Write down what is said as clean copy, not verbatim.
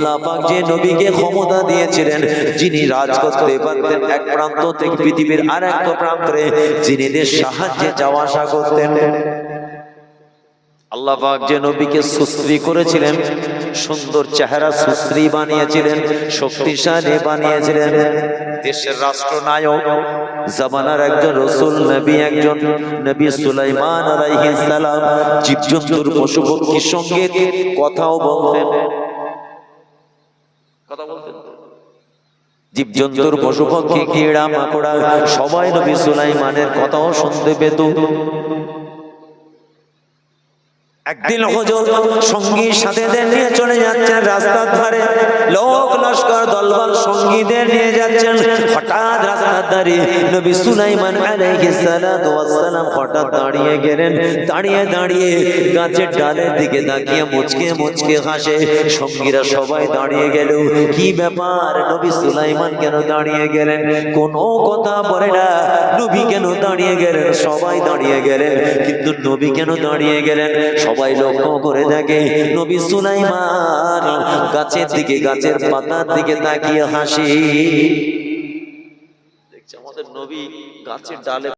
আল্লাহ পাক যে নবীকে ক্ষমতা দিয়েছিলেন, যিনি রাজ করতে পারতেন এক প্রান্ত থেকে পৃথিবীর আরেক প্রান্তে, যিনি এদের সাহায্যে যাওয়া আসা করতেন, আল্লাহ পাক যে নবীকে সুশ্রী করেছিলেন, সুন্দর চেহারা সুশ্রী বানিয়েছিলেন, শক্তিশালী বানিয়েছিলেন, দেশের রাষ্ট্রনায়ক জামানার একজন রাসূল নবী, একজন নবী সুলাইমান আলাইহিস সালাম জীবজন্তুর পশু পক্ষীর সঙ্গে কথাও বলতেন, জীবজন্তুর পশু পক্ষী কীড়া মাকড়া সবাই নবী সুলাইমানের কথাও শুনতে পেত। একদিন হুজুর সঙ্গী সাথীদের নিয়ে চলে যাচ্ছেন রাস্তার ধারে, লোক লস্কর দলবল সঙ্গীদের নিয়ে যাচ্ছেন। হঠাৎ রাস্তার ধারে নবী সুলাইমান আলাইহিস সালাতু ওয়াস সালাম হঠাৎ দাঁড়িয়ে গেলেন। দাঁড়িয়ে দাঁড়িয়ে গাছের ডালের দিকে তাকিয়ে মুচকে মুচকে হাসে। সঙ্গীরা সবাই দাঁড়িয়ে গেল। কি ব্যাপার, নবী সুলাইমান কেন দাঁড়িয়ে গেলেন? কোনো কথা বলে না। নবী কেন দাঁড়িয়ে গেলেন? সবাই দাঁড়িয়ে গেলেন, কিন্তু নবী কেন দাঁড়িয়ে গেলেন? সবাই লক্ষ্য করে দেখে নবী সুলাইমান গাছের দিকে, গাছের পাতার দিকে তাকিয়ে হাসি। দেখছে আমাদের নবী গাছের ডালে